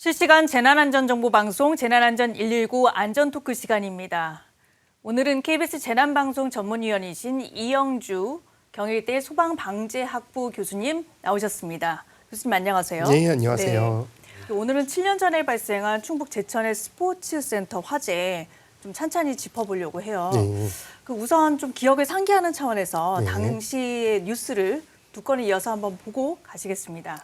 실시간 재난안전정보방송 재난안전 119 안전토크 시간입니다. 오늘은 KBS 재난방송 전문위원이신 이영주 경희대 소방방재학부 교수님 나오셨습니다. 교수님 안녕하세요. 네, 안녕하세요. 네. 오늘은 7년 전에 발생한 충북 제천의 스포츠센터 화재 좀 찬찬히 짚어보려고 해요. 네. 우선 좀 기억을 상기하는 차원에서 네. 당시의 뉴스를 두 건을 이어서 한번 보고 가시겠습니다.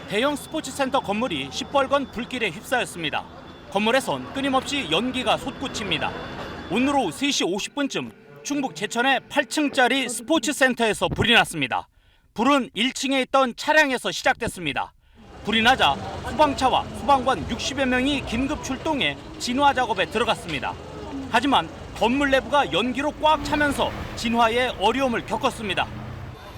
대형 스포츠센터 건물이 시뻘건 불길에 휩싸였습니다. 건물에선 끊임없이 연기가 솟구칩니다. 오늘 오후 3시 50분쯤 충북 제천의 8층짜리 스포츠센터에서 불이 났습니다. 불은 1층에 있던 차량에서 시작됐습니다. 불이 나자 소방차와 소방관 60여 명이 긴급 출동해 진화 작업에 들어갔습니다. 하지만 건물 내부가 연기로 꽉 차면서 진화에 어려움을 겪었습니다.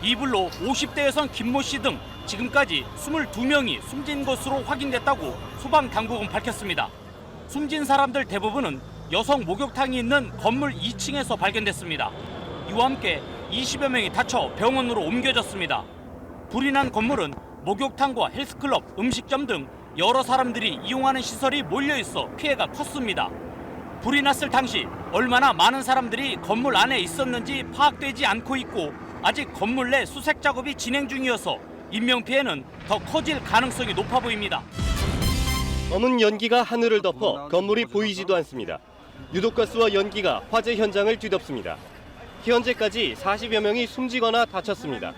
이 불로 50대 여성 김모 씨 등 지금까지 22명이 숨진 것으로 확인됐다고 소방당국은 밝혔습니다. 숨진 사람들 대부분은 여성 목욕탕이 있는 건물 2층에서 발견됐습니다. 이와 함께 20여 명이 다쳐 병원으로 옮겨졌습니다. 불이 난 건물은 목욕탕과 헬스클럽, 음식점 등 여러 사람들이 이용하는 시설이 몰려있어 피해가 컸습니다. 불이 났을 당시 얼마나 많은 사람들이 건물 안에 있었는지 파악되지 않고 있고 아직 건물 내 수색 작업이 진행 중이어서 인명피해는 더 커질 가능성이 높아 보입니다. 검은 연기가 하늘을 덮어 건물이 보이지도 않습니다. 유독가스와 연기가 화재 현장을 뒤덮습니다. 현재까지 40여 명이 숨지거나 다쳤습니다.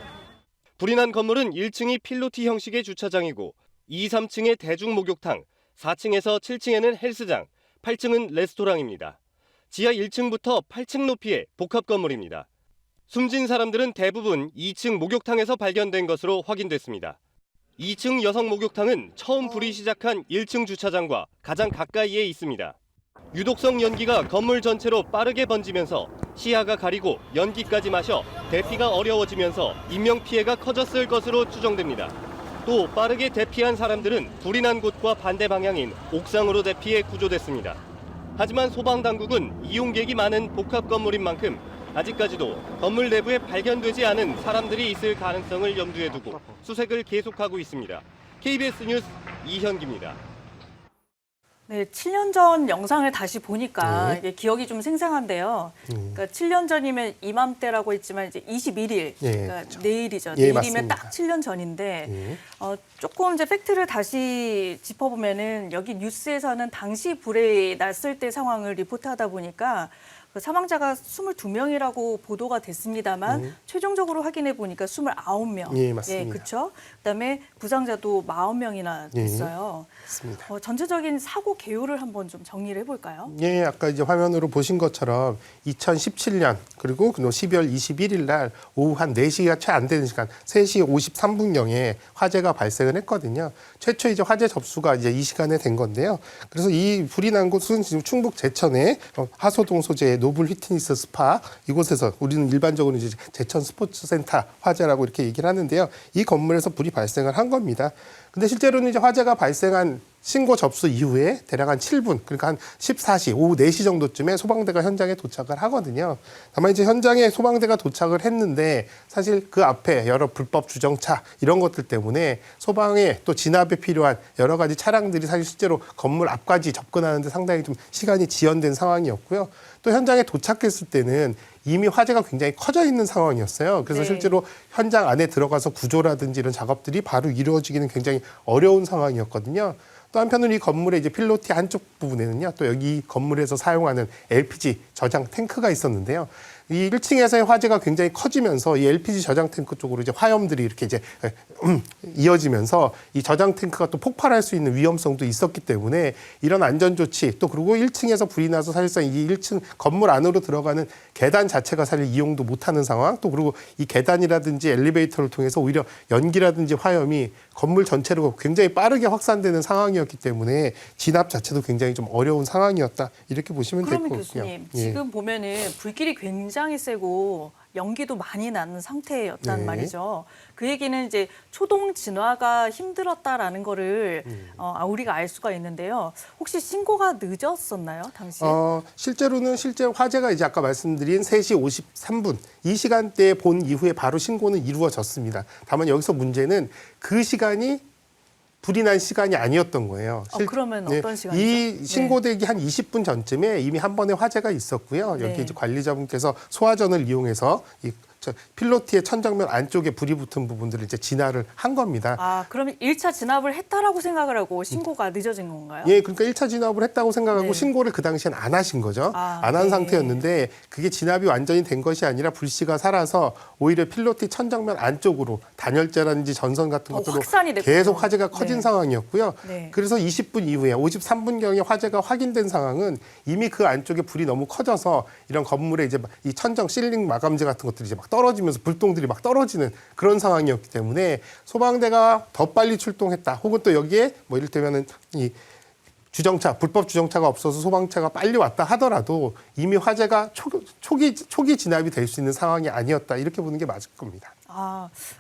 불이 난 건물은 1층이 필로티 형식의 주차장이고 2, 3층에 대중 목욕탕, 4층에서 7층에는 헬스장, 8층은 레스토랑입니다. 지하 1층부터 8층 높이의 복합 건물입니다. 숨진 사람들은 대부분 2층 목욕탕에서 발견된 것으로 확인됐습니다. 2층 여성 목욕탕은 처음 불이 시작한 1층 주차장과 가장 가까이에 있습니다. 유독성 연기가 건물 전체로 빠르게 번지면서 시야가 가리고 연기까지 마셔 대피가 어려워지면서 인명피해가 커졌을 것으로 추정됩니다. 또 빠르게 대피한 사람들은 불이 난 곳과 반대 방향인 옥상으로 대피해 구조됐습니다. 하지만 소방당국은 이용객이 많은 복합 건물인 만큼 아직까지도 건물 내부에 발견되지 않은 사람들이 있을 가능성을 염두에 두고 수색을 계속하고 있습니다. KBS 뉴스 이현기입니다. 네, 7년 전 영상을 다시 보니까 네. 이게 기억이 좀 생생한데요. 그러니까 7년 전이면 이맘때라고 했지만 이제 21일, 그러니까 그렇죠. 내일이죠. 예, 내일이면 맞습니다. 딱 7년 전인데 예. 조금 이제 팩트를 다시 짚어보면은 여기 뉴스에서는 당시 불이 났을 때 상황을 리포트하다 보니까 그 사망자가 22명이라고 보도가 됐습니다만 최종적으로 확인해 보니까 29명. 예, 맞습니다. 예, 그렇죠. 그다음에 부상자도 40명이나 됐어요. 맞습니다. 전체적인 사고 개요를 한번 좀 정리를 해볼까요? 예, 아까 이제 화면으로 보신 것처럼 2017년 그리고 12월 21일 날 오후 한 4시가 채 안 되는 시간 3시 53분경에 화재가 발생을 했거든요. 최초 이제 화재 접수가 이제 이 시간에 된 건데요. 그래서 이 불이 난 곳은 지금 충북 제천의 하소동 소재의 노블 휘트니스 스파 이곳에서 우리는 일반적으로 이제 제천 스포츠센터 화재라고 이렇게 얘기를 하는데요. 이 건물에서 불이 발생을 한 겁니다. 근데 실제로는 이제 화재가 발생한 신고 접수 이후에 대략 한 7분, 그러니까 한 14시, 오후 4시 정도쯤에 소방대가 현장에 도착을 하거든요. 다만 이제 현장에 소방대가 도착을 했는데 사실 그 앞에 여러 불법 주정차 이런 것들 때문에 소방에 또 진압에 필요한 여러 가지 차량들이 사실 실제로 건물 앞까지 접근하는데 상당히 좀 시간이 지연된 상황이었고요. 또 현장에 도착했을 때는 이미 화재가 굉장히 커져 있는 상황이었어요. 그래서 네. 실제로 현장 안에 들어가서 구조라든지 이런 작업들이 바로 이루어지기는 굉장히 어려운 상황이었거든요. 또 한편으로 이 건물의 이제 필로티 한쪽 부분에는요, 또 여기 건물에서 사용하는 LPG 저장 탱크가 있었는데요. 이 1층에서의 화재가 굉장히 커지면서 이 LPG 저장 탱크 쪽으로 이제 화염들이 이렇게 이제 이어지면서 이 저장 탱크가 또 폭발할 수 있는 위험성도 있었기 때문에 이런 안전 조치 또 그리고 1층에서 불이 나서 사실상 이 1층 건물 안으로 들어가는 계단 자체가 사실 이용도 못하는 상황 또 그리고 이 계단이라든지 엘리베이터를 통해서 오히려 연기라든지 화염이 건물 전체로 굉장히 빠르게 확산되는 상황이었기 때문에 진압 자체도 굉장히 좀 어려운 상황이었다 이렇게 보시면 될 것 그러면 같고요. 교수님, 예. 지금 보면은 불길이 굉장히 세고 연기도 많이 나는 상태였단 네. 말이죠. 그 얘기는 이제 초동 진화가 힘들었다라는 거를 우리가 알 수가 있는데요. 혹시 신고가 늦었었나요, 당시에? 실제로는 실제 화재가 이제 아까 말씀드린 3시 53분 이 시간대에 본 이후에 바로 신고는 이루어졌습니다. 다만 여기서 문제는 그 시간이 불이 난 시간이 아니었던 거예요. 그러면 어떤 시간이죠? 이 신고되기 한 20분 전쯤에 이미 한 번의 화재가 있었고요. 여기 네. 이제 관리자분께서 소화전을 이용해서 필로티의 천정면 안쪽에 불이 붙은 부분들을 이제 진화를 한 겁니다. 그러면 1차 진압을 했다라고 생각을 하고 신고가 늦어진 건가요? 예, 그러니까 1차 진압을 했다고 생각하고 네. 신고를 그 당시엔 안 하신 거죠. 안 한 네. 상태였는데 그게 진압이 완전히 된 것이 아니라 불씨가 살아서 오히려 필로티 천정면 안쪽으로 단열재라든지 전선 같은 것들로 확산이 됐군요. 계속 화재가 커진 네. 상황이었고요. 네. 그래서 20분 이후에 53분경에 화재가 확인된 상황은 이미 그 안쪽에 불이 너무 커져서 이런 건물에 이제 이 천정 실링 마감재 같은 것들이 이제 막 떨어지면서 불똥들이 막 떨어지는 그런 상황이었기 때문에 소방대가 더 빨리 출동했다. 혹은 또 여기에 뭐 이를테면은 이 주정차, 불법 주정차가 없어서 소방차가 빨리 왔다 하더라도 이미 화재가 초기 진압이 될 수 있는 상황이 아니었다. 이렇게 보는 게 맞을 겁니다.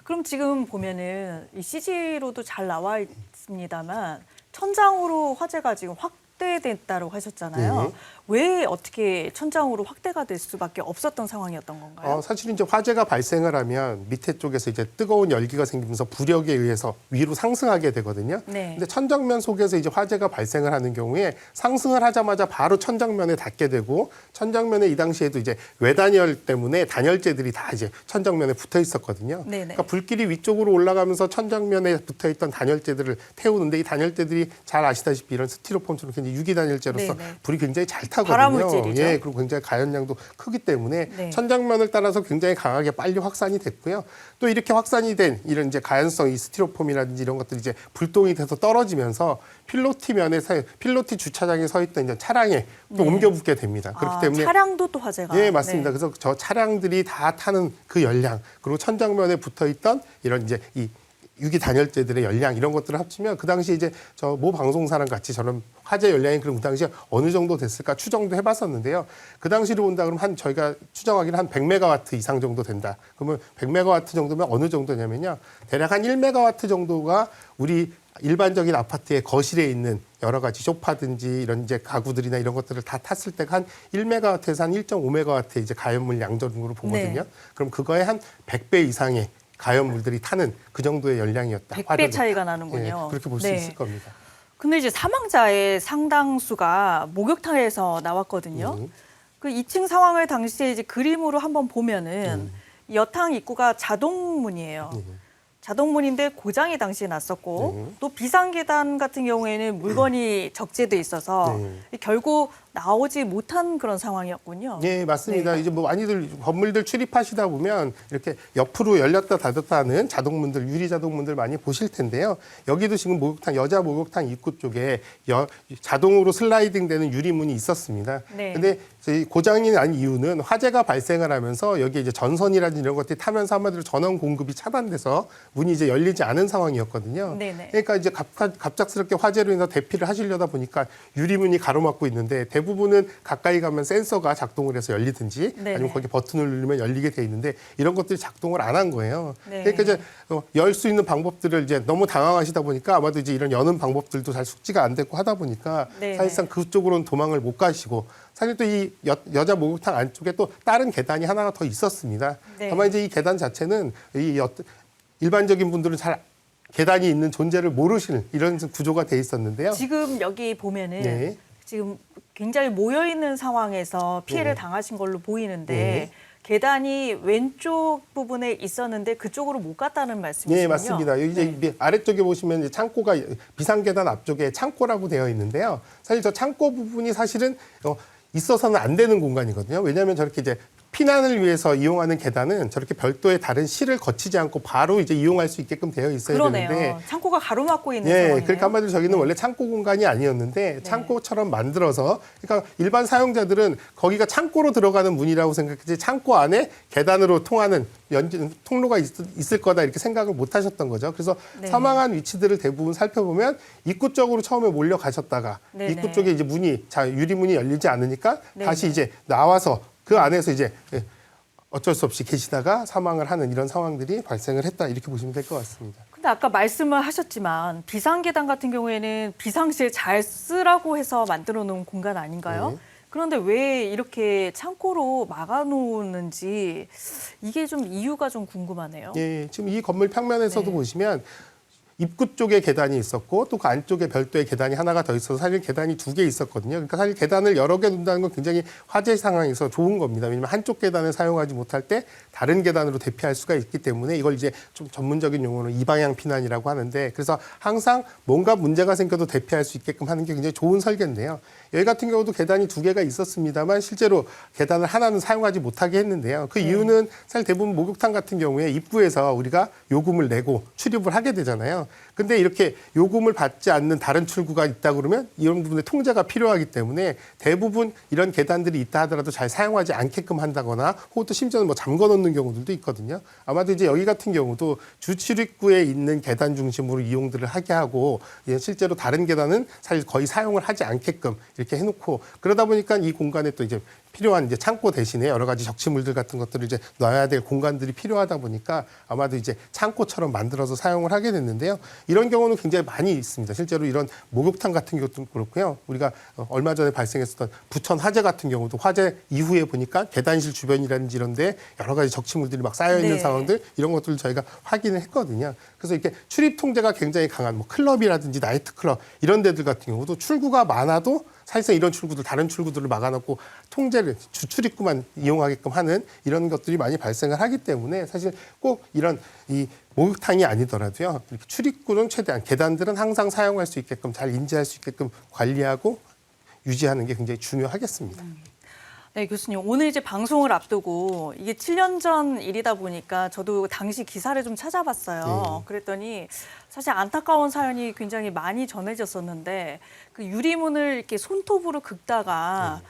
그럼 지금 보면은 이 CG로도 잘 나와 있습니다만 천장으로 화재가 지금 확대됐다고 하셨잖아요. 네. 왜 어떻게 천장으로 확대가 될 수밖에 없었던 상황이었던 건가요? 사실 이제 화재가 발생을 하면 밑에 쪽에서 이제 뜨거운 열기가 생기면서 부력에 의해서 위로 상승하게 되거든요. 네. 근데 천정면 속에서 이제 화재가 발생을 하는 경우에 상승을 하자마자 바로 천정면에 닿게 되고 천정면에 이 당시에도 이제 외단열 때문에 단열재들이 다 이제 천정면에 붙어 있었거든요. 네네. 그러니까 불길이 위쪽으로 올라가면서 천정면에 붙어 있던 단열재들을 태우는데 이 단열재들이 잘 아시다시피 이런 스티로폼처럼 굉장히 유기 단열재로서 네네. 불이 굉장히 잘 타거든요. 발화물질이죠. 예, 그리고 굉장히 가연량도 크기 때문에 네. 천장면을 따라서 굉장히 강하게 빨리 확산이 됐고요. 또 이렇게 확산이 된 이런 이제 가연성 이 스티로폼이라든지 이런 것들이 이제 불똥이 돼서 떨어지면서 필로티 주차장에 서 있던 이제 차량에 또 옮겨 붙게 됩니다. 그렇기 때문에 차량도 또 화재가. 예, 맞습니다. 그래서 저 차량들이 다 타는 그 열량 그리고 천장면에 붙어 있던 이런 이제 이 유기 단열재들의 열량 이런 것들을 합치면 그 당시 이제 저 모 방송사랑 같이 저런 화재 열량이 그럼 그 당시에 어느 정도 됐을까 추정도 해봤었는데요. 그 당시로 본다 그러면 저희가 추정하기는 한 100메가와트 이상 정도 된다. 그러면 100메가와트 정도면 어느 정도냐면요. 대략 한 1메가와트 정도가 우리 일반적인 아파트의 거실에 있는 여러 가지 소파든지 이런 이제 가구들이나 이런 것들을 다 탔을 때가 한 1메가와트에서 한 1.5메가와트의 이제 가연물 양적으로 보거든요. 네. 그럼 그거에 한 100배 이상의 가연물들이 타는 그 정도의 열량이었다. 100배 차이가 나는군요. 예, 그렇게 볼 수 네. 있을 겁니다. 근데 이제 사망자의 상당수가 목욕탕에서 나왔거든요. 그 2층 상황을 당시에 이제 그림으로 한번 보면은 여탕 입구가 자동문이에요. 자동문인데 고장이 당시에 났었고 또 비상계단 같은 경우에는 물건이 적재돼 있어서 결국 나오지 못한 그런 상황이었군요. 네, 맞습니다. 네. 이제 뭐 많이들 건물들 출입하시다 보면 이렇게 옆으로 열렸다 닫았다 하는 자동문들, 유리 자동문들 많이 보실 텐데요. 여기도 지금 목욕탕, 여자 목욕탕 입구 쪽에 자동으로 슬라이딩 되는 유리문이 있었습니다. 네. 근데 이 고장이 난 이유는 화재가 발생을 하면서 여기 이제 전선이라든지 이런 것들이 타면서 한마디로 전원 공급이 차단돼서 문이 이제 열리지 않은 상황이었거든요. 네네. 그러니까 이제 갑작스럽게 화재로 인해서 대피를 하시려다 보니까 유리문이 가로막고 있는데 대부분은 가까이 가면 센서가 작동을 해서 열리든지 네네. 아니면 거기 버튼을 누르면 열리게 돼 있는데 이런 것들이 작동을 안 한 거예요. 네. 그러니까 이제 열 수 있는 방법들을 이제 너무 당황하시다 보니까 아마도 이제 이런 여는 방법들도 잘 숙지가 안 됐고 하다 보니까 네네. 사실상 그쪽으로는 도망을 못 가시고 사실 또 이 여자 목욕탕 안쪽에 또 다른 계단이 하나가 더 있었습니다. 네. 다만 이제 이 계단 자체는 일반적인 분들은 잘 계단이 있는 존재를 모르시는 이런 구조가 돼 있었는데요. 지금 여기 보면은 네. 지금 굉장히 모여 있는 상황에서 피해를 당하신 걸로 보이는데 네. 계단이 왼쪽 부분에 있었는데 그쪽으로 못 갔다는 말씀이시군요. 네, 맞습니다. 여기 이제 아래쪽에 보시면 이제 창고가 비상계단 앞쪽에 창고라고 되어 있는데요. 사실 저 창고 부분이 사실은 있어서는 안 되는 공간이거든요. 왜냐하면 저렇게 이제 피난을 위해서 이용하는 계단은 저렇게 별도의 다른 실을 거치지 않고 바로 이제 이용할 수 있게끔 되어 있어야 그러네요. 되는데 창고가 가로막고 있는 예, 상황이네요. 그러니까 한마디로 저기는 원래 창고 공간이 아니었는데 창고처럼 만들어서 그러니까 일반 사용자들은 거기가 창고로 들어가는 문이라고 생각했지 창고 안에 계단으로 통하는 통로가 있을 거다 이렇게 생각을 못 하셨던 거죠. 그래서 네. 사망한 위치들을 대부분 살펴보면 입구 쪽으로 처음에 몰려가셨다가 네네. 입구 쪽에 이제 유리문이 열리지 않으니까 네네. 다시 이제 나와서 그 안에서 이제 어쩔 수 없이 계시다가 사망을 하는 이런 상황들이 발생을 했다 이렇게 보시면 될 것 같습니다. 근데 아까 말씀을 하셨지만 비상계단 같은 경우에는 비상시에 잘 쓰라고 해서 만들어 놓은 공간 아닌가요? 네. 그런데 왜 이렇게 창고로 막아놓는지 이게 좀 이유가 좀 궁금하네요. 예, 지금 이 건물 평면에서도 네. 보시면 입구 쪽에 계단이 있었고 또 그 안쪽에 별도의 계단이 하나가 더 있어서 사실 계단이 2개 있었거든요. 그러니까 사실 계단을 여러 개 둔다는 건 굉장히 화재 상황에서 좋은 겁니다. 왜냐하면 한쪽 계단을 사용하지 못할 때 다른 계단으로 대피할 수가 있기 때문에 이걸 이제 좀 전문적인 용어로 이방향 피난이라고 하는데 그래서 항상 뭔가 문제가 생겨도 대피할 수 있게끔 하는 게 굉장히 좋은 설계인데요. 여기 같은 경우도 계단이 2개가 있었습니다만 실제로 계단을 하나는 사용하지 못하게 했는데요. 그 이유는 사실 대부분 목욕탕 같은 경우에 입구에서 우리가 요금을 내고 출입을 하게 되잖아요. 근데 이렇게 요금을 받지 않는 다른 출구가 있다 그러면 이런 부분에 통제가 필요하기 때문에 대부분 이런 계단들이 있다 하더라도 잘 사용하지 않게끔 한다거나 혹은 또 심지어는 뭐 잠궈 놓는 경우들도 있거든요. 아마도 이제 여기 같은 경우도 주출입구에 있는 계단 중심으로 이용들을 하게 하고 실제로 다른 계단은 사실 거의 사용을 하지 않게끔 이렇게 해놓고 그러다 보니까 이 공간에 또 이제 필요한 이제 창고 대신에 여러 가지 적치물들 같은 것들을 이제 놔야 될 공간들이 필요하다 보니까 아마도 이제 창고처럼 만들어서 사용을 하게 됐는데요. 이런 경우는 굉장히 많이 있습니다. 실제로 이런 목욕탕 같은 경우도 그렇고요. 우리가 얼마 전에 발생했었던 부천 화재 같은 경우도 화재 이후에 보니까 계단실 주변이라든지 이런 데 여러 가지 적치물들이 막 쌓여 있는 네. 상황들 이런 것들을 저희가 확인을 했거든요. 그래서 이렇게 출입 통제가 굉장히 강한 뭐 클럽이라든지 나이트클럽 이런 데들 같은 경우도 출구가 많아도 사실상 이런 출구들 다른 출구들을 막아놓고 통제를 주출입구만 이용하게끔 하는 이런 것들이 많이 발생을 하기 때문에 사실 꼭 이런 이 목욕탕이 아니더라도요 이렇게 출입구는 최대한 계단들은 항상 사용할 수 있게끔 잘 인지할 수 있게끔 관리하고 유지하는 게 굉장히 중요하겠습니다. 네, 교수님. 오늘 이제 방송을 앞두고 이게 7년 전 일이다 보니까 저도 당시 기사를 좀 찾아봤어요. 그랬더니 사실 안타까운 사연이 굉장히 많이 전해졌었는데 그 유리문을 이렇게 손톱으로 긁다가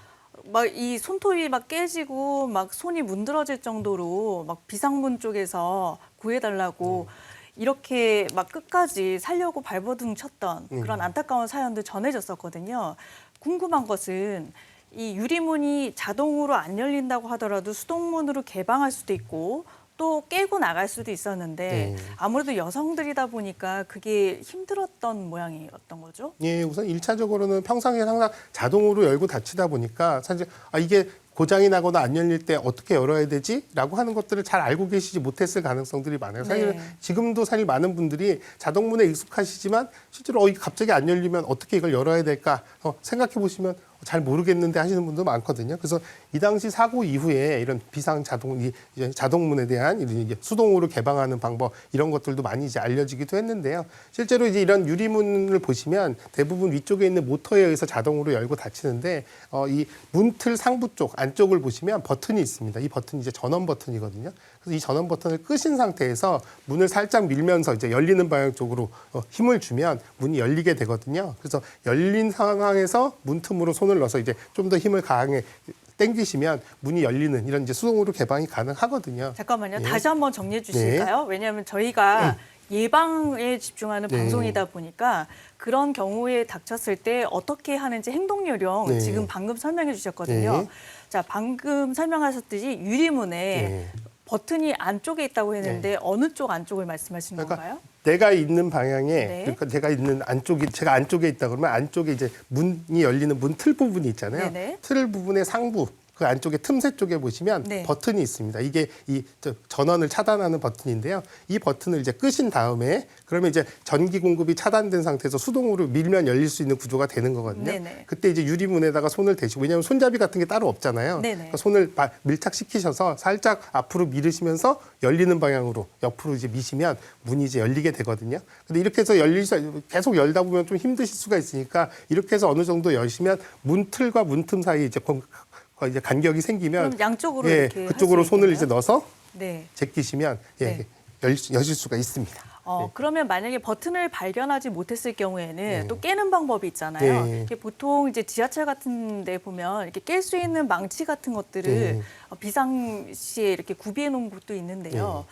막 이 손톱이 막 깨지고 막 손이 문드러질 정도로 막 비상문 쪽에서 구해달라고 이렇게 막 끝까지 살려고 발버둥 쳤던 그런 안타까운 사연도 전해졌었거든요. 궁금한 것은 이 유리문이 자동으로 안 열린다고 하더라도 수동문으로 개방할 수도 있고 또 깨고 나갈 수도 있었는데 아무래도 여성들이다 보니까 그게 힘들었던 모양이었던 거죠? 예, 우선 1차적으로는 평상시에 항상 자동으로 열고 닫히다 보니까 사실 이게 고장이 나거나 안 열릴 때 어떻게 열어야 되지라고 하는 것들을 잘 알고 계시지 못했을 가능성들이 많아요. 사실 네. 지금도 사실 많은 분들이 자동문에 익숙하시지만 실제로 이게 갑자기 안 열리면 어떻게 이걸 열어야 될까 생각해 보시면 잘 모르겠는데 하시는 분도 많거든요. 그래서 이 당시 사고 이후에 이런 비상 자동문에 대한 이제 수동으로 개방하는 방법 이런 것들도 많이 이제 알려지기도 했는데요. 실제로 이제 이런 유리문을 보시면 대부분 위쪽에 있는 모터에 의해서 자동으로 열고 닫히는데 이 문틀 상부 쪽 안쪽을 보시면 버튼이 있습니다. 이 버튼이 이제 전원 버튼이거든요. 그래서 이 전원 버튼을 끄신 상태에서 문을 살짝 밀면서 이제 열리는 방향 쪽으로 힘을 주면 문이 열리게 되거든요. 그래서 열린 상황에서 문틈으로 손을 넣어서 이제 좀 더 힘을 강하게 당기시면 문이 열리는 이런 이제 수동으로 개방이 가능하거든요. 잠깐만요. 예. 다시 한번 정리해 주실까요? 왜냐하면 저희가 예방에 집중하는 네. 방송이다 보니까 그런 경우에 닥쳤을 때 어떻게 하는지 행동 요령 네. 지금 방금 설명해 주셨거든요. 네. 자, 방금 설명하셨듯이 유리문에 네. 버튼이 안쪽에 있다고 했는데 어느 쪽 안쪽을 말씀하시는 그러니까 건가요? 내가 있는 방향에 네. 그러니까 제가 있는 안쪽이 제가 안쪽에 있다 그러면 안쪽에 이제 문이 열리는 문 틀 부분이 있잖아요. 네네. 틀 부분의 상부 그 안쪽에 틈새 쪽에 보시면 네. 버튼이 있습니다. 이게 이 전원을 차단하는 버튼인데요. 이 버튼을 이제 끄신 다음에 그러면 이제 전기 공급이 차단된 상태에서 수동으로 밀면 열릴 수 있는 구조가 되는 거거든요. 네네. 그때 이제 유리문에다가 손을 대시고 왜냐하면 손잡이 같은 게 따로 없잖아요. 네네. 그러니까 손을 밀착시키셔서 살짝 앞으로 밀으시면서 열리는 방향으로 옆으로 이제 미시면 문이 이제 열리게 되거든요. 근데 이렇게 해서 계속 열다 보면 좀 힘드실 수가 있으니까 이렇게 해서 어느 정도 열시면 문틀과 문틈 사이에 이제 이제 간격이 생기면 그럼 양쪽으로 예, 이렇게 그쪽으로 할수 손을 있겠네요? 이제 넣어서 네. 제끼시면 네. 여실 수가 있습니다. 그러면 만약에 버튼을 발견하지 못했을 경우에는 또 깨는 방법이 있잖아요. 네. 이게 보통 이제 지하철 같은 데 보면 이렇게 깰 수 있는 망치 같은 것들을 비상시에 이렇게 구비해 놓은 곳도 있는데요.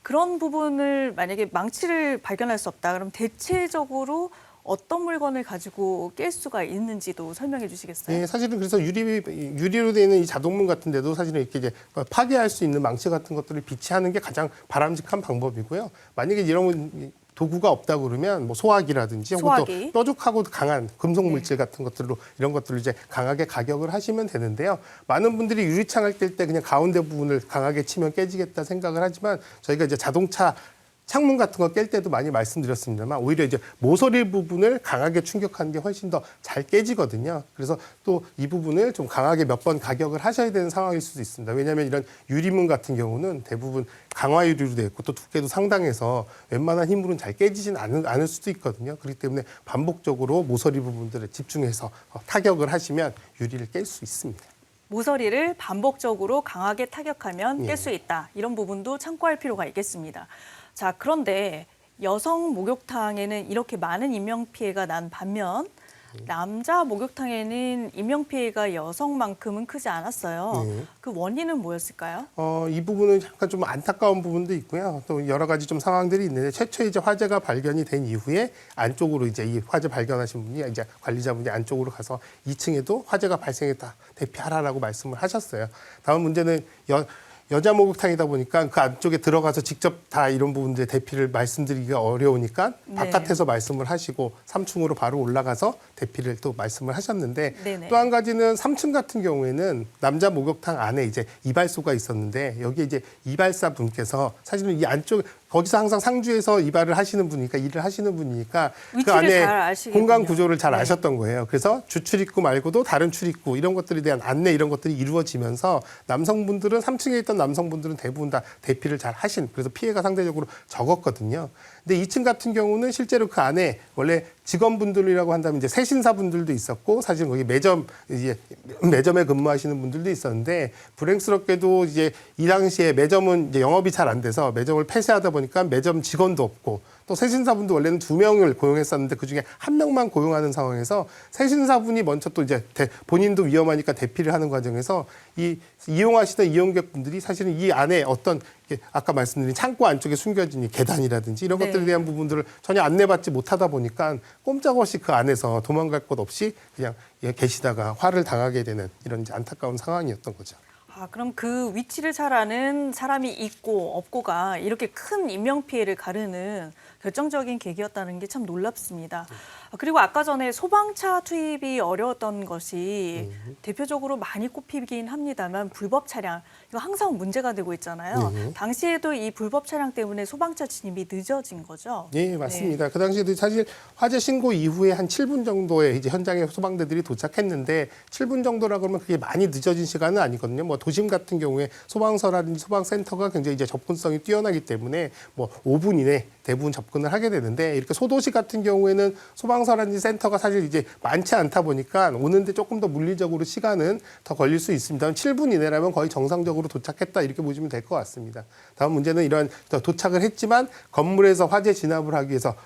그런 부분을 만약에 망치를 발견할 수 없다. 그럼 대체적으로 어떤 물건을 가지고 깰 수가 있는지도 설명해 주시겠어요? 예, 사실은 그래서 유리로 되어 있는 이 자동문 같은 데도 사실은 이렇게 이제 파괴할 수 있는 망치 같은 것들을 비치하는 게 가장 바람직한 방법이고요. 만약에 이런 도구가 없다 그러면 뭐 소화기라든지 혹은 소화기. 또 뾰족하고 강한 금속 물질 같은 것들로 이런 것들을 이제 강하게 가격을 하시면 되는데요. 많은 분들이 유리창을 깰 때 그냥 가운데 부분을 강하게 치면 깨지겠다 생각을 하지만 저희가 이제 자동차 창문 같은 거 깰 때도 많이 말씀드렸습니다만 오히려 이제 모서리 부분을 강하게 충격하는 게 훨씬 더 잘 깨지거든요. 그래서 또 이 부분을 좀 강하게 몇 번 가격을 하셔야 되는 상황일 수도 있습니다. 왜냐하면 이런 유리문 같은 경우는 대부분 강화 유리로 되어 있고 또 두께도 상당해서 웬만한 힘으로는 잘 깨지진 않을 수도 있거든요. 그렇기 때문에 반복적으로 모서리 부분들을 집중해서 타격을 하시면 유리를 깰 수 있습니다. 모서리를 반복적으로 강하게 타격하면 예. 깰 수 있다. 이런 부분도 참고할 필요가 있겠습니다. 자, 그런데 여성 목욕탕에는 이렇게 많은 인명피해가 난 반면 남자 목욕탕에는 인명피해가 여성만큼은 크지 않았어요. 네. 그 원인은 뭐였을까요? 이 부분은 약간 좀 안타까운 부분도 있고요. 또 여러 가지 좀 상황들이 있는데 최초 이제 화재가 발견이 된 이후에 안쪽으로 이제 이 화재 발견하신 분이 이제 관리자분이 안쪽으로 가서 2층에도 화재가 발생했다. 대피하라라고 말씀을 하셨어요. 다음 문제는 여자 목욕탕이다 보니까 그 안쪽에 들어가서 직접 다 이런 부분들 대피를 말씀드리기가 어려우니까 네. 바깥에서 말씀을 하시고 3층으로 바로 올라가서 대피를 또 말씀을 하셨는데 네네. 또 한 가지는 3층 같은 경우에는 남자 목욕탕 안에 이제 이발소가 있었는데 여기 이제 이발사 분께서 사실은 이 안쪽 거기서 항상 상주에서 이발을 하시는 분이니까 일을 하시는 분이니까 그 위치를 안에 잘 아시겠군요. 공간 구조를 잘 네. 아셨던 거예요. 그래서 주출입구 말고도 다른 출입구 이런 것들에 대한 안내 이런 것들이 이루어지면서 남성분들은 3층에 있던 남성분들은 대부분 다 대피를 잘 하신 그래서 피해가 상대적으로 적었거든요. 근데 2층 같은 경우는 실제로 그 안에 원래 직원분들이라고 한다면 이제 세신사분들도 있었고 사실 거기 매점에 근무하시는 분들도 있었는데 불행스럽게도 이제 이 당시에 매점은 이제 영업이 잘 안 돼서 매점을 폐쇄하다 보니까 매점 직원도 없고 또 세신사분도 원래는 2명을 고용했었는데 그중에 1명만 고용하는 상황에서 세신사분이 먼저 또 이제 본인도 위험하니까 대피를 하는 과정에서 이용하시던 이용객분들이 사실은 이 안에 어떤 아까 말씀드린 창고 안쪽에 숨겨진 이 계단이라든지 이런 네. 것들에 대한 부분들을 전혀 안내받지 못하다 보니까 꼼짝없이 그 안에서 도망갈 곳 없이 그냥 계시다가 화를 당하게 되는 이런 이제 안타까운 상황이었던 거죠. 아, 그럼 그 위치를 잘 아는 사람이 있고 없고가 이렇게 큰 인명피해를 가르는 결정적인 계기였다는 게 참 놀랍습니다. 그리고 아까 전에 소방차 투입이 어려웠던 것이 대표적으로 많이 꼽히긴 합니다만 불법 차량, 이거 항상 문제가 되고 있잖아요. 당시에도 이 불법 차량 때문에 소방차 진입이 늦어진 거죠? 네, 맞습니다. 그 당시에도 사실 화재 신고 이후에 한 7분 정도에 이제 현장에 소방대들이 도착했는데 7분 정도라 그러면 그게 많이 늦어진 시간은 아니거든요. 뭐 도심 같은 경우에 소방서라든지 소방센터가 굉장히 이제 접근성이 뛰어나기 때문에 뭐 5분 이내 대부분 접근을 하게 되는데 이렇게 소도시 같은 경우에는 소방서라든지 센터가 사실 이제 많지 않다 보니까 오는데 조금 더 물리적으로 시간은 더 걸릴 수 있습니다. 7분 이내라면 거의 정상적으로 도착했다 이렇게 보시면 될 것 같습니다. 다음 문제는 이런 도착을 했지만 건물에서 화재 진압을 하기 위해서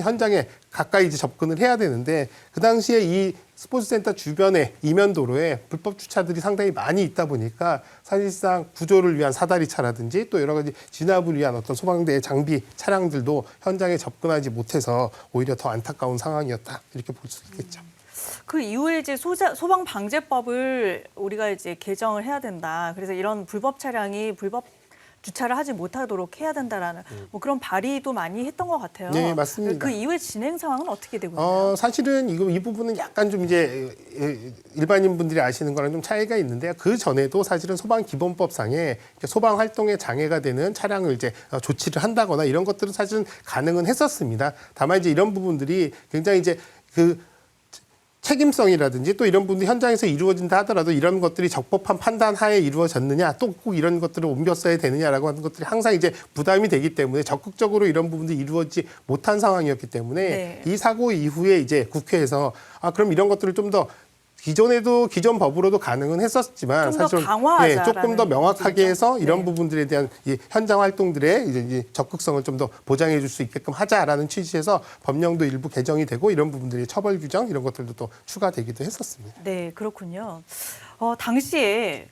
현장에 가까이 이제 접근을 해야 되는데 그 당시에 이 스포츠센터 주변에 이면도로에 불법 주차들이 상당히 많이 있다 보니까 사실상 구조를 위한 사다리차라든지 또 여러 가지 진압을 위한 어떤 소방대의 장비 차량들도 현장에 접근하지 못해서 오히려 더 안타까운 상황이었다 이렇게 볼 수 있겠죠. 그 이후에 이제 소방방재법을 우리가 이제 개정을 해야 된다. 그래서 이런 불법 차량이 불법 주차를 하지 못하도록 해야 된다라는 뭐 그런 발의도 많이 했던 것 같아요. 네, 맞습니다. 그 이후에 진행 상황은 어떻게 되고 있나요? 사실은 이 부분은 약간 좀 이제 일반인 분들이 아시는 거랑 좀 차이가 있는데요. 그 전에도 사실은 소방기본법상에 소방 활동에 장애가 되는 차량을 이제 조치를 한다거나 이런 것들은 사실은 가능은 했었습니다. 다만 이제 이런 부분들이 굉장히 이제 책임성이라든지 또 이런 부분이 현장에서 이루어진다 하더라도 이런 것들이 적법한 판단 하에 이루어졌느냐 또 꼭 이런 것들을 옮겼어야 되느냐라고 하는 것들이 항상 이제 부담이 되기 때문에 적극적으로 이런 부분들이 이루어지지 못한 상황이었기 때문에 네. 이 사고 이후에 이제 국회에서 그럼 이런 것들을 좀 더 기존 법으로도 가능은 했었지만 좀더 사실은 강화하자라는 조금 더 명확하게 해서 이런 네. 부분들에 대한 이 현장 활동들의 이제 적극성을 좀 더 보장해 줄 수 있게끔 하자라는 취지에서 법령도 일부 개정이 되고 이런 부분들이 처벌 규정 이런 것들도 또 추가되기도 했었습니다. 네, 그렇군요. 당시에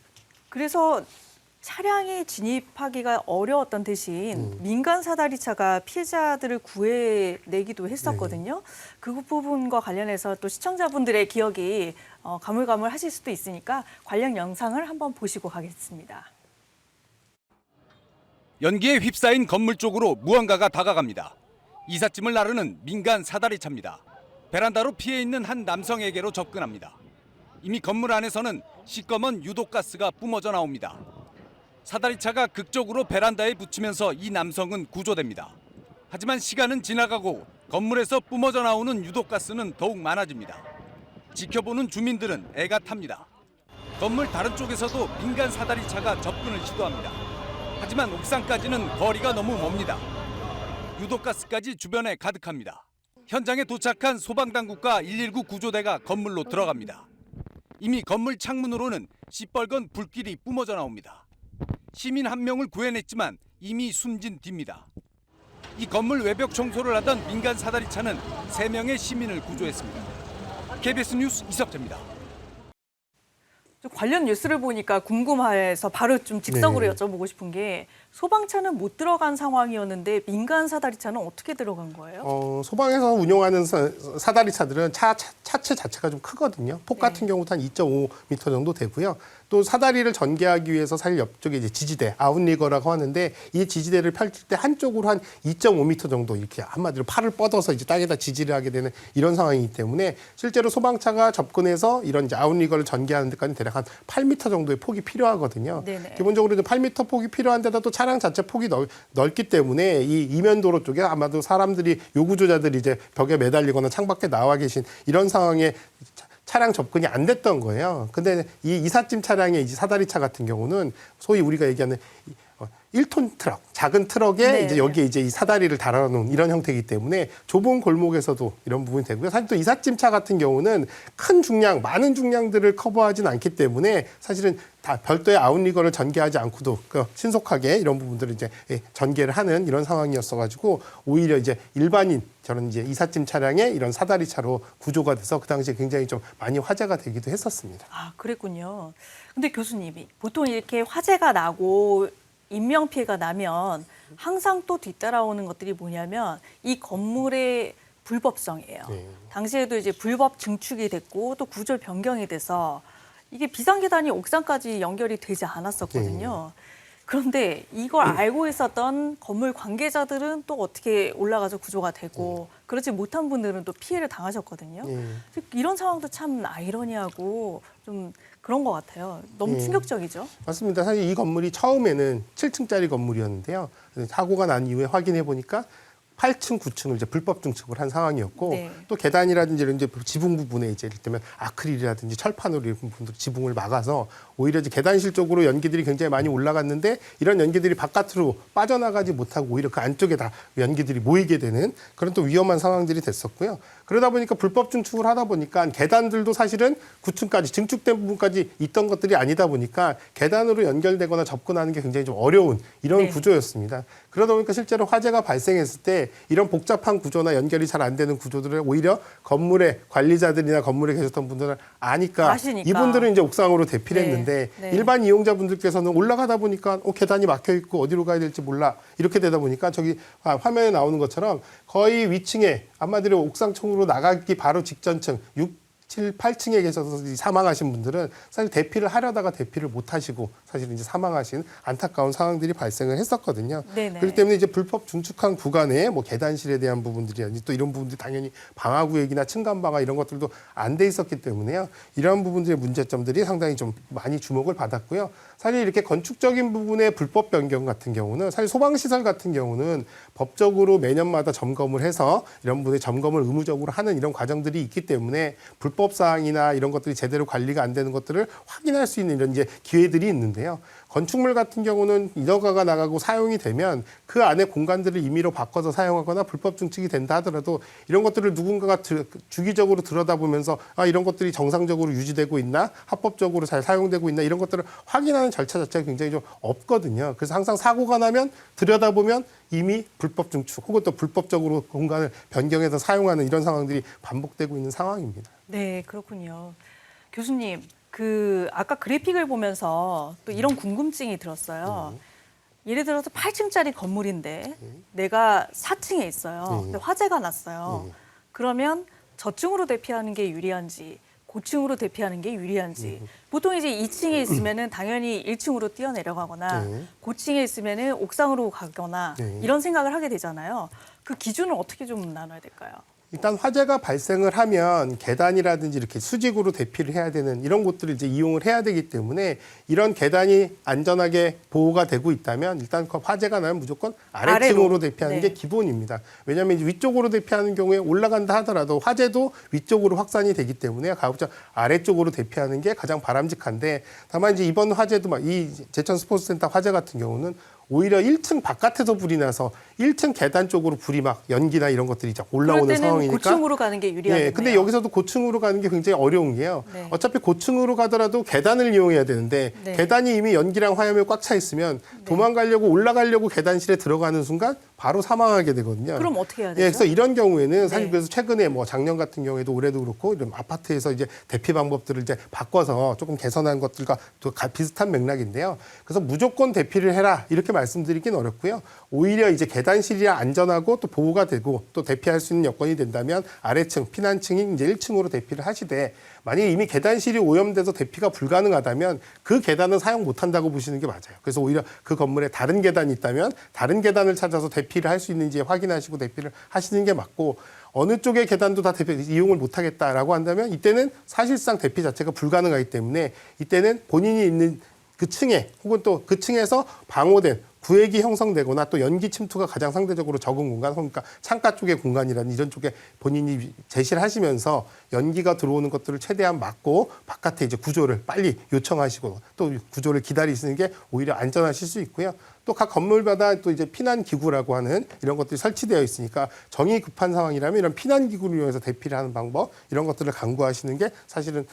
그래서 차량이 진입하기가 어려웠던 대신 민간 사다리차가 피해자들을 구해내기도 했었거든요. 그 부분과 관련해서 또 시청자분들의 기억이 가물가물하실 수도 있으니까 관련 영상을 한번 보시고 가겠습니다. 연기에 휩싸인 건물 쪽으로 무언가가 다가갑니다. 이삿짐을 나르는 민간 사다리차입니다. 베란다로 피해 있는 한 남성에게로 접근합니다. 이미 건물 안에서는 시꺼먼 유독가스가 뿜어져 나옵니다. 사다리차가 극적으로 베란다에 붙이면서 이 남성은 구조됩니다. 하지만 시간은 지나가고 건물에서 뿜어져 나오는 유독가스는 더욱 많아집니다. 지켜보는 주민들은 애가 탑니다. 건물 다른 쪽에서도 민간 사다리차가 접근을 시도합니다. 하지만 옥상까지는 거리가 너무 멉니다. 유독가스까지 주변에 가득합니다. 현장에 도착한 소방당국과 119 구조대가 건물로 들어갑니다. 이미 건물 창문으로는 시뻘건 불길이 뿜어져 나옵니다. 시민 한 명을 구해냈지만 이미 숨진 뒤입니다. 이 건물 외벽 청소를 하던 민간 사다리차는 3명의 시민을 구조했습니다. KBS 뉴스 이석재입니다. 관련 뉴스를 보니까 궁금해서 바로 좀 직접으로 네. 여쭤보고 싶은 게 소방차는 못 들어간 상황이었는데 민간 사다리차는 어떻게 들어간 거예요? 소방에서 운영하는 사다리차들은 차체 자체가 좀 크거든요. 폭 같은 경우도 한 2.5m 정도 되고요. 또 사다리를 전개하기 위해서 사실 옆쪽에 이제 지지대, 아웃리거라고 하는데 이 지지대를 펼칠 때 한쪽으로 한 2.5m 정도 이렇게 한마디로 팔을 뻗어서 이제 땅에다 지지를 하게 되는 이런 상황이기 때문에 실제로 소방차가 접근해서 이런 이제 아웃리거를 전개하는 데까지 대략 한 8m 정도의 폭이 필요하거든요. 네네. 기본적으로 이제 8m 폭이 필요한 데다 또 차량 자체 폭이 넓기 때문에 이 이면도로 쪽에 아마도 사람들이 요구조자들이 이제 벽에 매달리거나 창밖에 나와 계신 이런 상황에 차량 접근이 안 됐던 거예요. 근데 이 이삿짐 차량의 이제 사다리차 같은 경우는 소위 우리가 얘기하는 1톤 트럭, 작은 트럭에 네. 이제 여기에 이제 이 사다리를 달아놓은 이런 형태이기 때문에 좁은 골목에서도 이런 부분이 되고요. 사실 또 이삿짐차 같은 경우는 큰 중량, 많은 중량들을 커버하진 않기 때문에 사실은 다 별도의 아웃리거를 전개하지 않고도 신속하게 이런 부분들을 이제 전개를 하는 이런 상황이었어가지고 오히려 이제 일반인 저런 이제 이삿짐 차량의 이런 사다리차로 구조가 돼서 그 당시에 굉장히 좀 많이 화제가 되기도 했었습니다. 아, 그랬군요. 근데 교수님이 보통 이렇게 화재가 나고 인명피해가 나면 항상 또 뒤따라오는 것들이 뭐냐면 이 건물의 불법성이에요. 네. 당시에도 이제 불법 증축이 됐고 또 구조 변경이 돼서 이게 비상계단이 옥상까지 연결이 되지 않았었거든요. 그런데 이걸 알고 있었던 건물 관계자들은 또 어떻게 올라가서 구조가 되고 그렇지 못한 분들은 또 피해를 당하셨거든요. 즉 이런 상황도 참 아이러니하고 좀 그런 것 같아요. 너무 충격적이죠. 맞습니다. 사실 이 건물이 처음에는 7층짜리 건물이었는데요. 사고가 난 이후에 확인해 보니까 8층, 9층을 이제 불법 증축을 한 상황이었고 네. 또 계단이라든지 이런 이제 지붕 부분에 이제 이를테면 아크릴이라든지 철판으로 이런 부분들 지붕을 막아서 오히려 이제 계단실 쪽으로 연기들이 굉장히 많이 올라갔는데 이런 연기들이 바깥으로 빠져나가지 못하고 오히려 그 안쪽에 다 연기들이 모이게 되는 그런 또 위험한 상황들이 됐었고요. 그러다 보니까 불법 증축을 하다 보니까 계단들도 사실은 9층까지 증축된 부분까지 있던 것들이 아니다 보니까 계단으로 연결되거나 접근하는 게 굉장히 좀 어려운 이런 네. 구조였습니다. 그러다 보니까 실제로 화재가 발생했을 때 이런 복잡한 구조나 연결이 잘 안 되는 구조들을 오히려 건물의 관리자들이나 건물에 계셨던 분들은 아니까 아시니까. 이분들은 이제 옥상으로 대피를 네. 했는데 네. 일반 이용자분들께서는 올라가다 보니까 계단이 막혀 있고 어디로 가야 될지 몰라 이렇게 되다 보니까 저기 화면에 나오는 것처럼 거의 위층에 한마디로 옥상층으로 나가기 바로 직전층 6, 7, 8층에 계셔서 사망하신 분들은 사실 대피를 하려다가 대피를 못 하시고 사실 이제 사망하신 안타까운 상황들이 발생을 했었거든요. 네네. 그렇기 때문에 이제 불법 중축한 구간에 뭐 계단실에 대한 부분들이라든지 또 이런 부분들이 당연히 방화구역이나 층간 방화 이런 것들도 안 돼 있었기 때문에요. 이러한 부분들의 문제점들이 상당히 좀 많이 주목을 받았고요. 사실 이렇게 건축적인 부분의 불법 변경 같은 경우는 사실 소방시설 같은 경우는 법적으로 매년마다 점검을 해서 이런 부분의 점검을 의무적으로 하는 이런 과정들이 있기 때문에 불법 사항이나 이런 것들이 제대로 관리가 안 되는 것들을 확인할 수 있는 이런 이제 기회들이 있는데요. 건축물 같은 경우는 인허가가 나가고 사용이 되면 그 안에 공간들을 임의로 바꿔서 사용하거나 불법 증축이 된다 하더라도 이런 것들을 누군가가 주기적으로 들여다보면서 이런 것들이 정상적으로 유지되고 있나 합법적으로 잘 사용되고 있나 이런 것들을 확인하는 절차 자체가 굉장히 좀 없거든요. 그래서 항상 사고가 나면 들여다보면 이미 불법 증축 혹은 또 불법적으로 공간을 변경해서 사용하는 이런 상황들이 반복되고 있는 상황입니다. 네, 그렇군요. 교수님, 아까 그래픽을 보면서 또 이런 궁금증이 들었어요. 예를 들어서 8층짜리 건물인데 내가 4층에 있어요. 근데 화재가 났어요. 그러면 저층으로 대피하는 게 유리한지 고층으로 대피하는 게 유리한지 보통 이제 2층에 있으면은 당연히 1층으로 뛰어내려가거나 고층에 있으면은 옥상으로 가거나 이런 생각을 하게 되잖아요. 그 기준을 어떻게 좀 나눠야 될까요? 일단 화재가 발생을 하면 계단이라든지 이렇게 수직으로 대피를 해야 되는 이런 곳들을 이제 이용을 해야 되기 때문에 이런 계단이 안전하게 보호가 되고 있다면 일단 그 화재가 나면 무조건 아래층으로 아래로. 대피하는 네. 게 기본입니다. 왜냐하면 이제 위쪽으로 대피하는 경우에 올라간다 하더라도 화재도 위쪽으로 확산이 되기 때문에 가급적 아래쪽으로 대피하는 게 가장 바람직한데 다만 이제 이번 화재도 막 이 제천 스포츠센터 화재 같은 경우는 오히려 1층 바깥에서 불이 나서 1층 계단 쪽으로 불이 막 연기나 이런 것들이 쫙 그럴 올라오는 때는 상황이니까. 고층으로 가는 게 유리하겠네요. 예, 근데 여기서도 고층으로 가는 게 굉장히 어려운 게요. 네. 어차피 고층으로 가더라도 계단을 이용해야 되는데 네. 계단이 이미 연기랑 화염에 꽉 차 있으면 도망가려고 올라가려고 계단실에 들어가는 순간 바로 사망하게 되거든요. 그럼 어떻게 해야 되죠? 예, 그래서 이런 경우에는 사실 네. 그래서 최근에 뭐 작년 같은 경우에도 올해도 그렇고 이런 아파트에서 이제 대피 방법들을 이제 바꿔서 조금 개선한 것들과 또 비슷한 맥락인데요. 그래서 무조건 대피를 해라 이렇게 말씀드리긴 어렵고요. 오히려 이제 계단실이 안전하고 또 보호가 되고 또 대피할 수 있는 여건이 된다면 아래층 피난층이 이제 1층으로 대피를 하시되 만약에 이미 계단실이 오염돼서 대피가 불가능하다면 그 계단은 사용 못한다고 보시는 게 맞아요. 그래서 오히려 그 건물에 다른 계단이 있다면 다른 계단을 찾아서 대피를 할 수 있는지 확인하시고 대피를 하시는 게 맞고 어느 쪽의 계단도 다 대피 이용을 못하겠다라고 한다면 이때는 사실상 대피 자체가 불가능하기 때문에 이때는 본인이 있는 그 층에 혹은 또 그 층에서 방호된 구획이 형성되거나 또 연기 침투가 가장 상대적으로 적은 공간, 그러니까 창가 쪽의 공간이라는 이런 쪽에 본인이 제시를 하시면서 연기가 들어오는 것들을 최대한 막고 바깥에 이제 구조를 빨리 요청하시고 또 구조를 기다리시는 게 오히려 안전하실 수 있고요. 또 각 건물마다 또 이제 피난 기구라고 하는 이런 것들이 설치되어 있으니까 정이 급한 상황이라면 이런 피난 기구를 이용해서 대피를 하는 방법 이런 것들을 강구하시는 게 사실은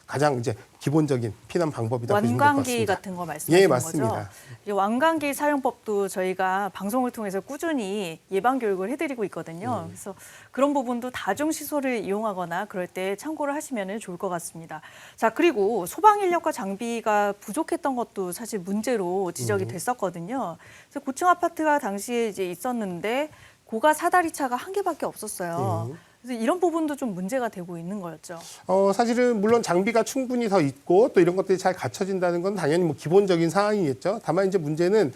가장 이제 기본적인 피난 방법이다 보시면 될 것 완광기 같습니다. 같은 거 말씀하시는 예, 맞습니다. 거죠? 이 완광기 사용법도 저희가 방송을 통해서 꾸준히 예방 교육을 해드리고 있거든요. 그래서 그런 부분도 다중시설을 이용하거나 그럴 때 참고를 하시면 좋을 것 같습니다. 자, 그리고 소방 인력과 장비가 부족했던 것도 사실 문제로 지적이 됐었거든요. 그래서 고층 아파트가 당시에 이제 있었는데 고가 사다리차가 한 개밖에 없었어요. 그래서 이런 부분도 좀 문제가 되고 있는 거였죠. 사실은 물론 장비가 충분히 더 있고 또 이런 것들이 잘 갖춰진다는 건 당연히 뭐 기본적인 상황이겠죠. 다만 이제 문제는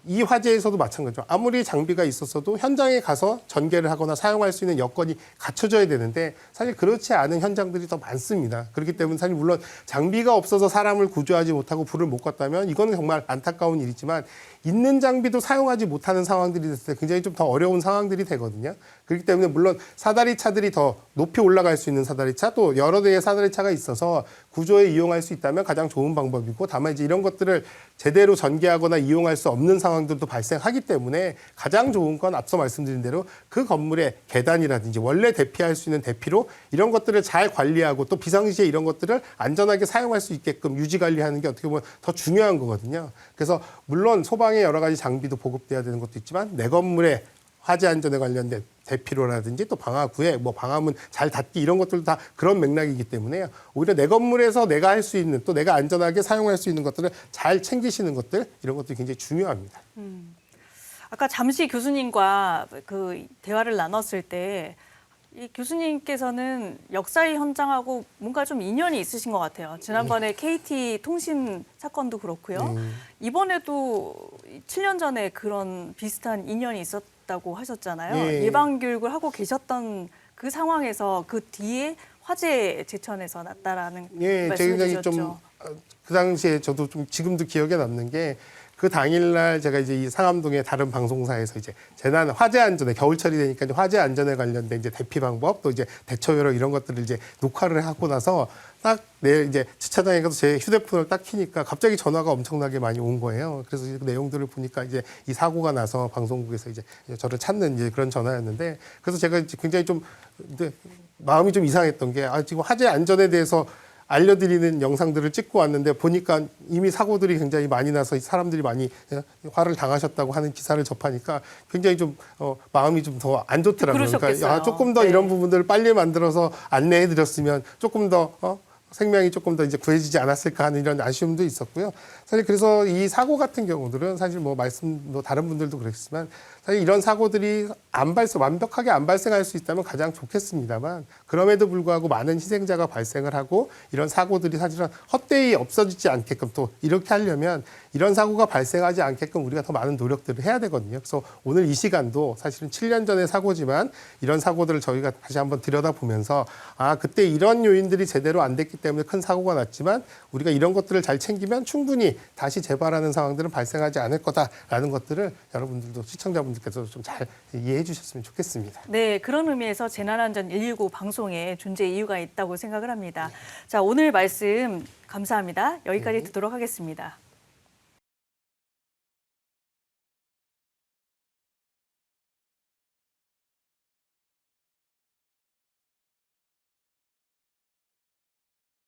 이 화재에서도 마찬가지죠. 아무리 장비가 있었어도 현장에 가서 전개를 하거나 사용할 수 있는 여건이 갖춰져야 되는데 사실 그렇지 않은 현장들이 더 많습니다. 그렇기 때문에 사실 물론 장비가 없어서 사람을 구조하지 못하고 불을 못 껐다면 이거는 정말 안타까운 일이지만 있는 장비도 사용하지 못하는 상황들이 됐을 때 굉장히 좀 더 어려운 상황들이 되거든요. 그렇기 때문에 물론 사다리차들이 더 높이 올라갈 수 있는 사다리차 또 여러 대의 사다리차가 있어서 구조에 이용할 수 있다면 가장 좋은 방법이고 다만 이제 이런 것들을 제대로 전개하거나 이용할 수 없는 상황들도 발생하기 때문에 가장 좋은 건 앞서 말씀드린 대로 그 건물의 계단이라든지 원래 대피할 수 있는 대피로 이런 것들을 잘 관리하고 또 비상시에 이런 것들을 안전하게 사용할 수 있게끔 유지 관리하는 게 어떻게 보면 더 중요한 거거든요. 그래서 물론 소방의 여러 가지 장비도 보급돼야 되는 것도 있지만 내 건물에 화재 안전에 관련된 대피로라든지 또 방화구에 뭐 방화문 잘 닫기 이런 것들도 다 그런 맥락이기 때문에요. 오히려 내 건물에서 내가 할 수 있는 또 내가 안전하게 사용할 수 있는 것들을 잘 챙기시는 것들 이런 것들이 굉장히 중요합니다. 아까 잠시 교수님과 그 대화를 나눴을 때 이 교수님께서는 역사의 현장하고 뭔가 좀 인연이 있으신 것 같아요. 지난번에 KT 통신 사건도 그렇고요. 이번에도 7년 전에 그런 비슷한 인연이 있었다고 하셨잖아요. 예. 예방 교육을 하고 계셨던 그 상황에서 그 뒤에 화재 제천에서 났다라는 예, 말씀해 굉장히 주셨죠. 좀 그 당시에 저도 좀 지금도 기억에 남는 게 그 당일날 제가 이제 이 상암동의 다른 방송사에서 이제 재난 화재 안전에 겨울철이 되니까 이제 화재 안전에 관련된 이제 대피 방법 또 이제 대처 요령 이런 것들을 이제 녹화를 하고 나서 딱 내일 이제 주차장에 가서 제 휴대폰을 딱 키니까 갑자기 전화가 엄청나게 많이 온 거예요. 그래서 그 내용들을 보니까 이제 이 사고가 나서 방송국에서 이제 저를 찾는 이제 그런 전화였는데 그래서 제가 이제 굉장히 좀 근데 마음이 좀 이상했던 게 지금 화재 안전에 대해서 알려드리는 영상들을 찍고 왔는데 보니까 이미 사고들이 굉장히 많이 나서 사람들이 많이 화를 당하셨다고 하는 기사를 접하니까 굉장히 좀 마음이 좀 더 안 좋더라고요. 그러셨겠어요. 그러니까 조금 더 네. 이런 부분들을 빨리 만들어서 안내해드렸으면 조금 더 생명이 조금 더 이제 구해지지 않았을까 하는 이런 아쉬움도 있었고요. 사실 그래서 이 사고 같은 경우들은 사실 뭐 다른 분들도 그렇지만 사실 이런 사고들이 완벽하게 안 발생할 수 있다면 가장 좋겠습니다만 그럼에도 불구하고 많은 희생자가 발생을 하고 이런 사고들이 사실은 헛되이 없어지지 않게끔 또 이렇게 하려면 이런 사고가 발생하지 않게끔 우리가 더 많은 노력들을 해야 되거든요. 그래서 오늘 이 시간도 사실은 7년 전의 사고지만 이런 사고들을 저희가 다시 한번 들여다보면서 그때 이런 요인들이 제대로 안 됐기 때문에 큰 사고가 났지만 우리가 이런 것들을 잘 챙기면 충분히 다시 재발하는 상황들은 발생하지 않을 거다라는 것들을 여러분들도 시청자분들께서 좀 잘 이해해 주셨으면 좋겠습니다. 네, 그런 의미에서 재난안전 119 방송에 존재 이유가 있다고 생각을 합니다. 자, 오늘 말씀 감사합니다. 여기까지 듣도록 하겠습니다.